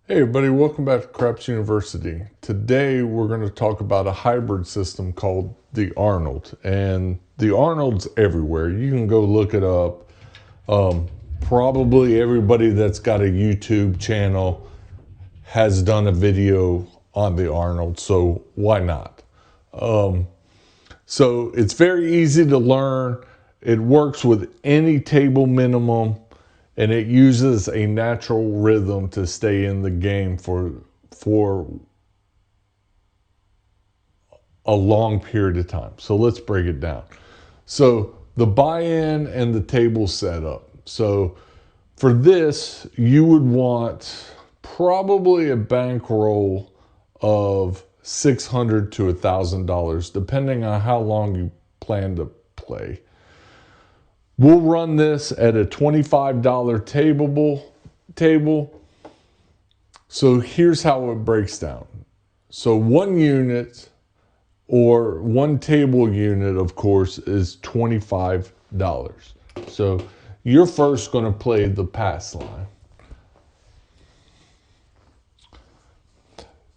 Hey everybody, welcome back to Craps University. Today we're going to talk about a hybrid system called the Arnold. And the Arnold's everywhere. You can go look it up. Probably everybody that's got a YouTube channel has done a video on the Arnold, so why not? So it's very easy to learn. It works with any table minimum, and it uses a natural rhythm to stay in the game for a long period of time. So let's break it down. So the buy-in and the table setup. So for this, you would want probably a bankroll of $600 to $1,000, depending on how long you plan to play. We'll run this at a $25 table. So here's how it breaks down. So one unit or one table unit, of course, is $25. So you're first going to play the pass line.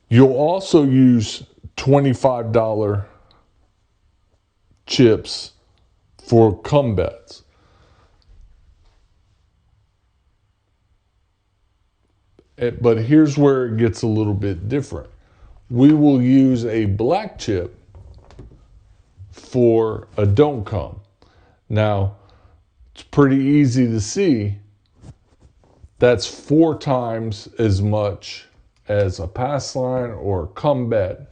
You'll also use $25 chips for come bets. But here's where it gets a little bit different. We will use a black chip for a don't come. Now, it's pretty easy to see that's 4 times as much as a pass line or a come bet.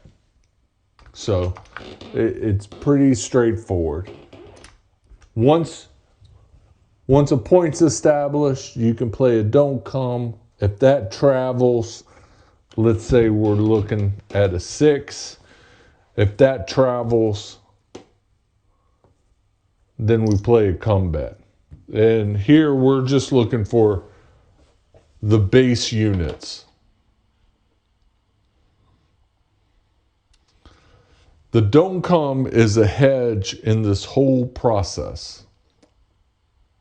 So it's pretty straightforward. Once a point's established, you can play a don't come. If that travels, let's say we're looking at a 6. If that travels, then we play a come bet. And here we're just looking for the base units. The don't come is a hedge in this whole process.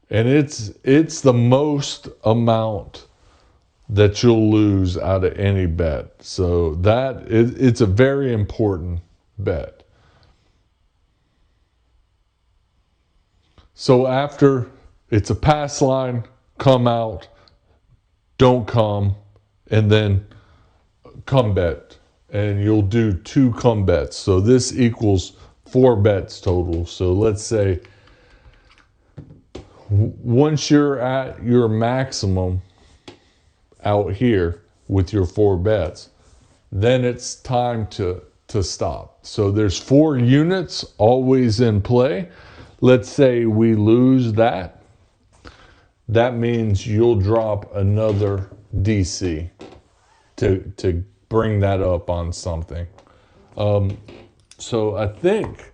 And it's the most amount that you'll lose out of any bet. So it's a very important bet. So after it's a pass line, come out, don't come, and then come bet. And you'll do 2 come bets. So this equals 4 bets total. So let's say once you're at your maximum out here with your 4 bets, then it's time to stop. So there's 4 units always in play. Let's say we lose that. That means you'll drop another DC to bring that up on something. So I think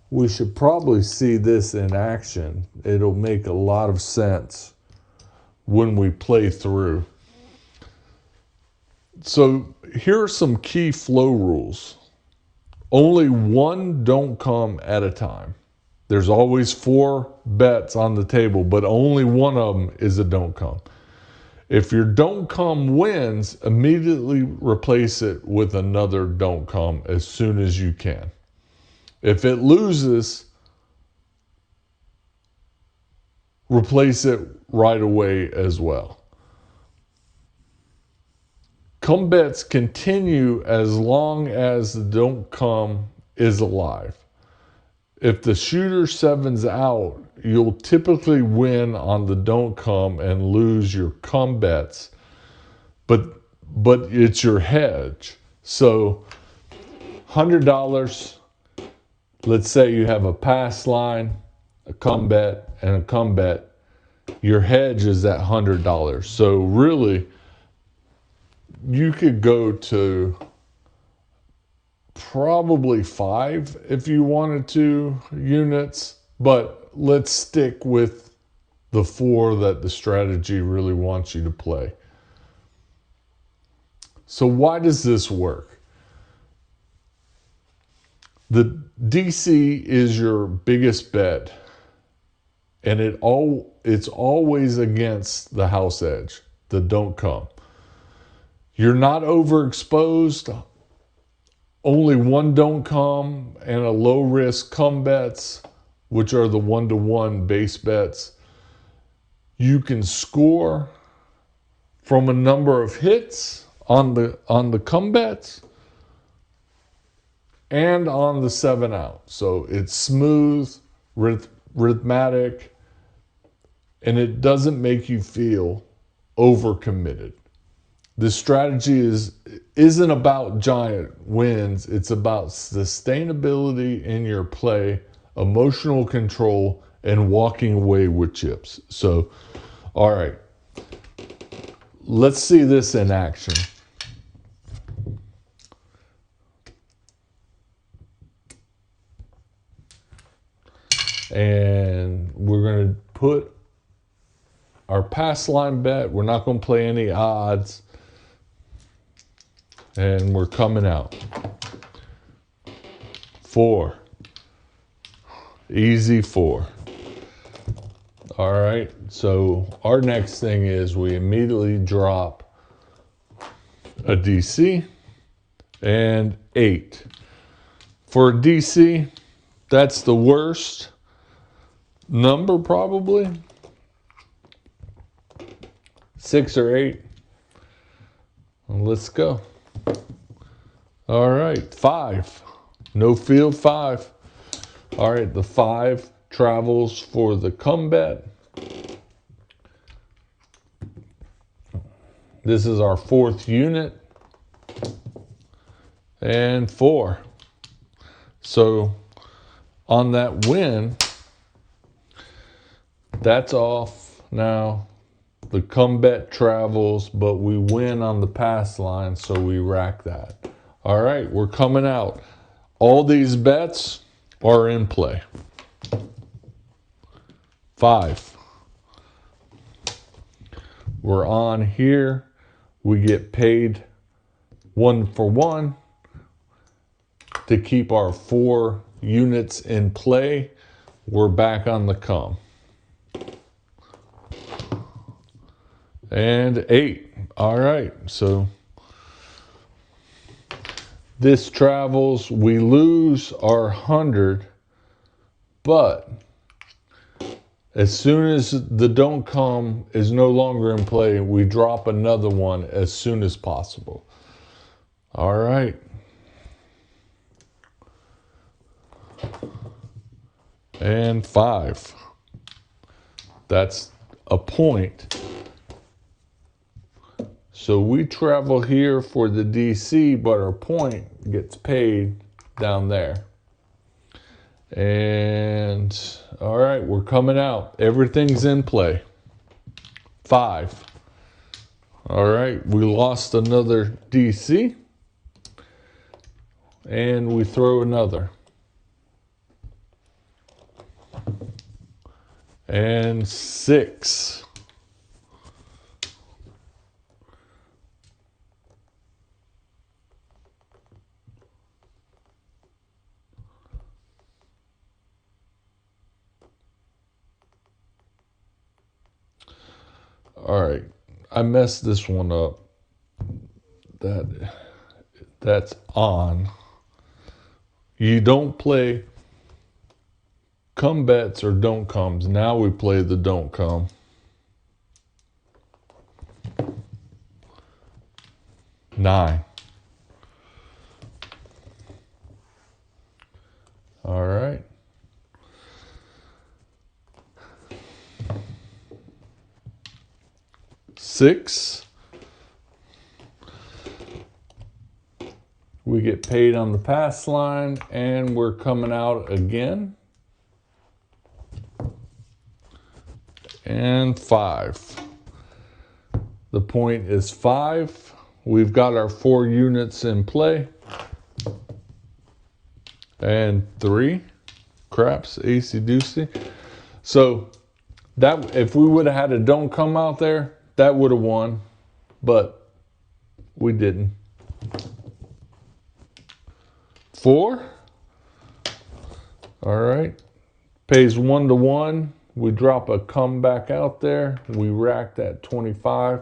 we should probably see this in action. It'll make a lot of sense when we play through. So here are some key flow rules. Only one don't come at a time. There's always 4 bets on the table, but only one of them is a don't come. If your don't come wins, immediately replace it with another don't come as soon as you can. If it loses, replace it right away as well. Come bets continue as long as the don't come is alive. If the shooter 7's out, you'll typically win on the don't come and lose your come bets, but it's your hedge. So $100, let's say you have a pass line, a come bet, and a come bet. Your hedge is at $100. So really, you could go to probably 5 if you wanted to units, but let's stick with the 4 that the strategy really wants you to play. So why does this work? The DC is your biggest bet, and it's always against the house edge, the don't come. You're not overexposed. Only one don't come and a low risk come bets, which are the 1-to-1 base bets. You can score from a number of hits on the come bets and on the 7-out. So it's smooth, rhythmic, and it doesn't make you feel overcommitted. This strategy isn't about giant wins. It's about sustainability in your play, emotional control, and walking away with chips. So, all right, let's see this in action. And we're going to put our pass line bet. We're not going to play any odds. And we're coming out. 4. Easy 4. All right, so our next thing is we immediately drop a DC and 8. For a DC, that's the worst number probably. 6 or 8. Let's go. All right, 5. No field 5. All right, the 5 travels for the come bet. This is our 4th unit. And 4. So on that win, that's off now. The come bet travels, but we win on the pass line, so we rack that. All right, we're coming out. All these bets are in play. 5. We're on here. We get paid 1 for 1 to keep our 4 units in play. We're back on the come. And 8. All right, so this travels. We lose our 100, but as soon as the don't come is no longer in play, we drop another one as soon as possible. All right. And 5. That's a point. So we travel here for the DC, but our point gets paid down there. And all right, we're coming out. Everything's in play. 5. All right, we lost another DC. And we throw another. And 6. All right, I messed this one up. That's on. You don't play come bets or don't comes. Now we play the don't come. 9. All right. Six. We get paid on the pass line and we're coming out again. And 5. The point is 5. We've got our 4 units in play. And 3. Craps, AC deucey. So that if we would have had a don't come out there, that would have won, but we didn't. 4. All right. Pays 1 to 1. We drop a come back out there. We rack that 25.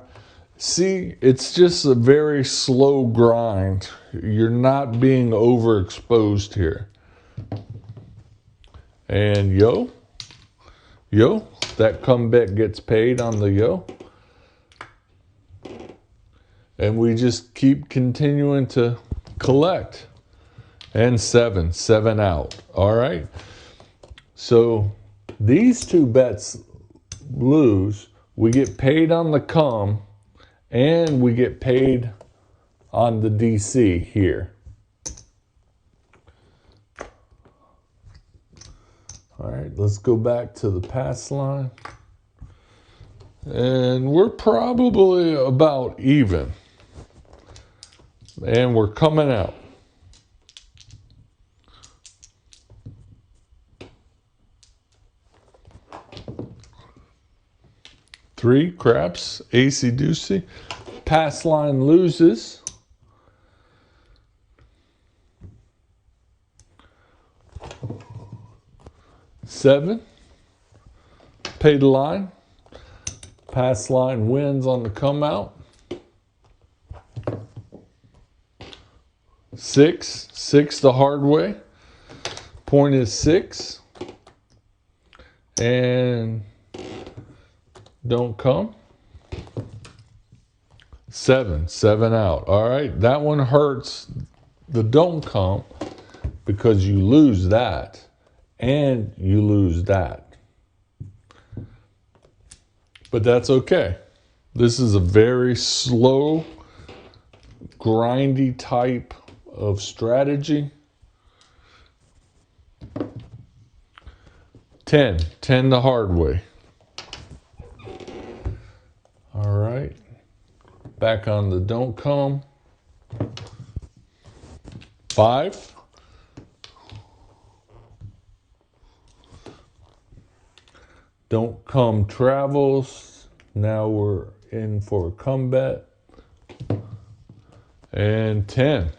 See, it's just a very slow grind. You're not being overexposed here. And yo, that come bet gets paid on the yo. And we just keep continuing to collect. And seven out. All right. So these two bets lose. We get paid on the come. And we get paid on the DC here. All right, let's go back to the pass line. And we're probably about even. And we're coming out. Three, craps, ace deuce. Pass line loses. Seven, pay the line. Pass line wins on the come out. Six the hard way. Point is 6. And don't come. Seven out. All right, that one hurts the don't come because you lose that and you lose that. But that's okay. This is a very slow, grindy type of strategy. 10 the hard way. All right. Back on the don't come. 5. Don't come travels. Now we're in for a come bet. And 10.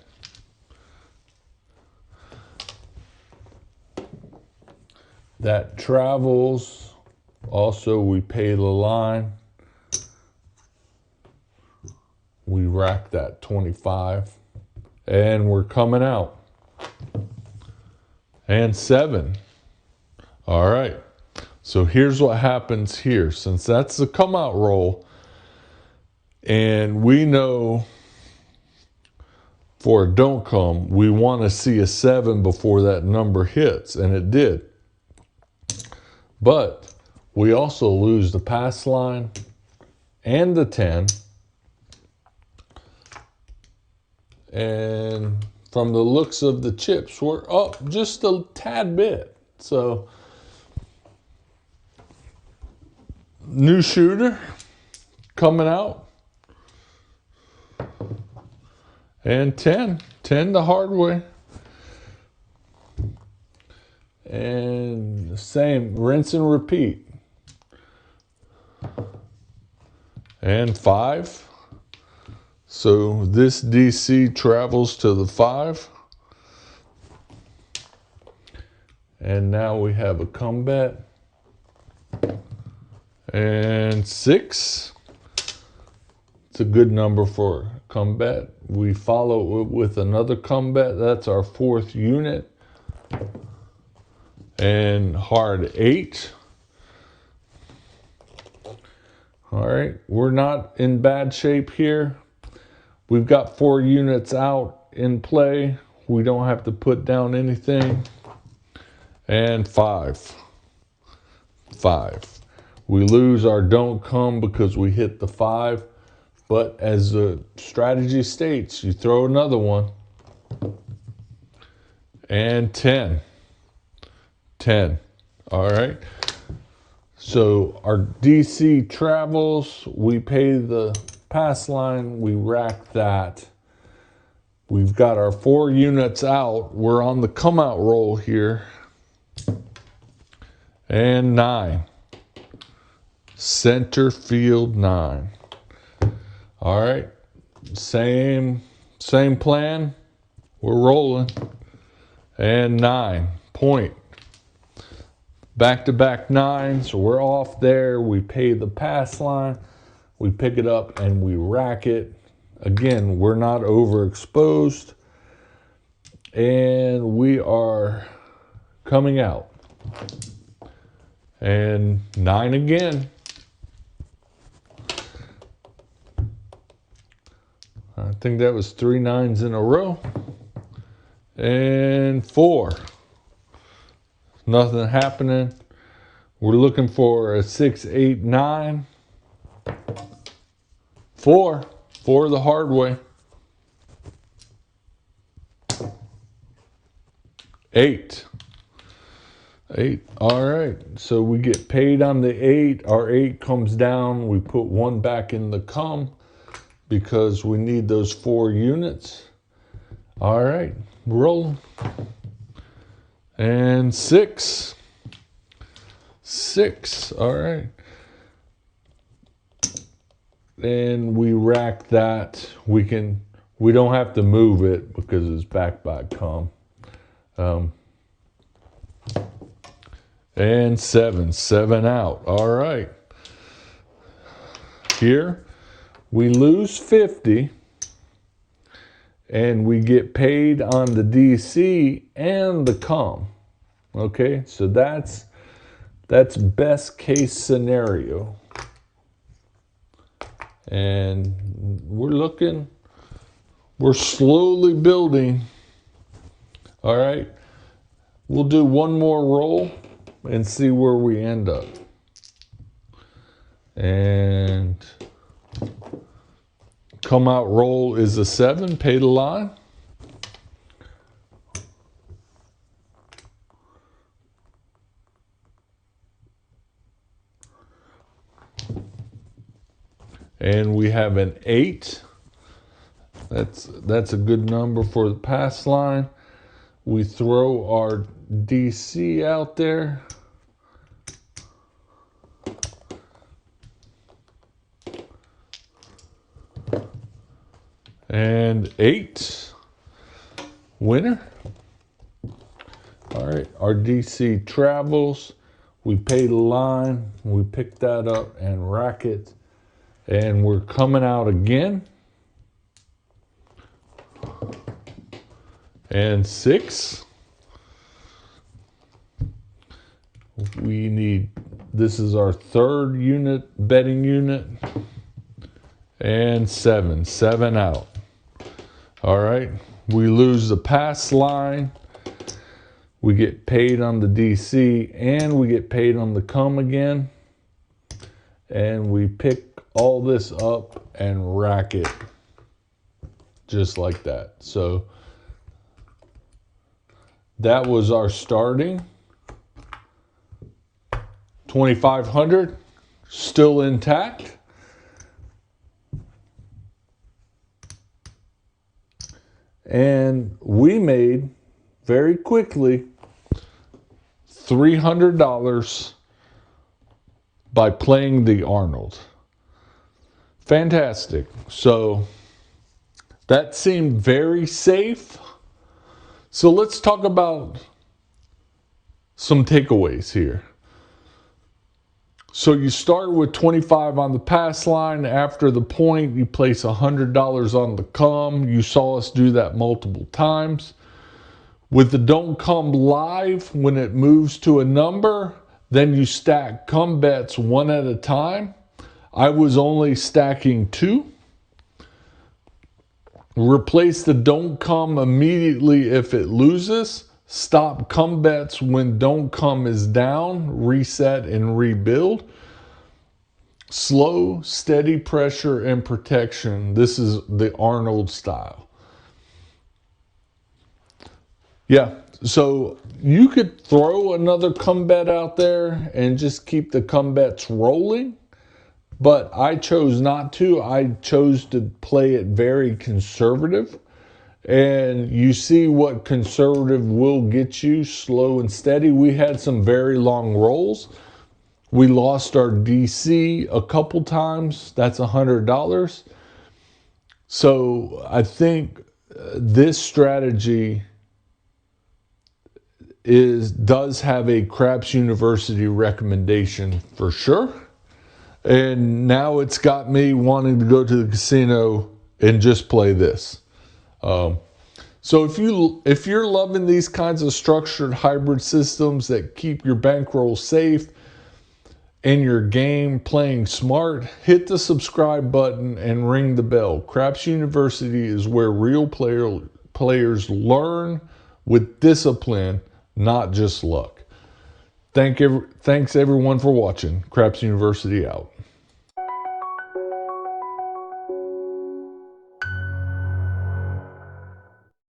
That travels. Also, we pay the line. We rack that 25. And we're coming out. And 7. All right. So here's what happens here. Since that's the come out roll, and we know for a don't come, we want to see a 7 before that number hits, and it did. But we also lose the pass line and the 10. And from the looks of the chips, we're up just a tad bit. So, new shooter coming out. And 10 the hard way. And the same, rinse and repeat. And 5. So this DC travels to the 5. And now we have a come bet. And 6. It's a good number for a come bet. We follow it with another come bet. That's our 4th unit. And hard 8. All right, we're not in bad shape here. We've got 4 units out in play. We don't have to put down anything. And 5. We lose our don't come because we hit the 5. But as the strategy states, you throw another one. And 10. All right. So our DC travels. We pay the pass line. We rack that. We've got our 4 units out. We're on the come out roll here. And 9. Center field 9. All right. Same plan. We're rolling. And 9. Point. Back-to-back 9s. So we're off there. We pay the pass line. we pick it up and we rack it. Again, we're not overexposed, and we are coming out. And 9 again. I think that was 3 9s in a row. And 4. Nothing happening. We're looking for a 6 8 9. 4 the hard way. 8. All right, so we get paid on the 8. Our 8 comes down. We put 1 back in the cum because we need those 4 units. All right, roll. And 6. All right. And we rack that. We don't have to move it because it's backed by cum. And 7 out. All right. Here we lose 50 and we get paid on the DC and the cum. Okay, so that's best case scenario. And we're slowly building. All right, we'll do one more roll and see where we end up. And come out roll is a 7, pay the line. And we have an 8. That's a good number for the pass line. We throw our DC out there. And 8. Winner. All right, our DC travels. We pay the line. We pick that up and rack it. And we're coming out again. And 6. This is our 3rd unit, betting unit. And 7 out. All right, we lose the pass line. We get paid on the DC and we get paid on the cum again. And we pick all this up and rack it just like that. So that was our starting 2,500, still intact. And we made very quickly $300 by playing the Arnold. Fantastic. So that seemed very safe. So let's talk about some takeaways here. So you start with 25 on the pass line. After the point, you place $100 on the cum. You saw us do that multiple times. With the don't come live, when it moves to a number, then you stack cum bets one at a time. I was only stacking 2. Replace the don't come immediately if it loses. Stop cum bets when don't come is down. Reset and rebuild. Slow, steady pressure and protection. This is the Arnold style. Yeah, so you could throw another cum bet out there and just keep the cum bets rolling. But I chose not to. I chose to play it very conservative. And you see what conservative will get you, slow and steady. We had some very long rolls. We lost our DC a couple times. That's $100. So I think this strategy does have a Craps University recommendation for sure. And now it's got me wanting to go to the casino and just play this. So if you're loving these kinds of structured hybrid systems that keep your bankroll safe and your game playing smart, hit the subscribe button and ring the bell. Craps University is where real players learn with discipline, not just luck. Thanks everyone for watching. Craps University out.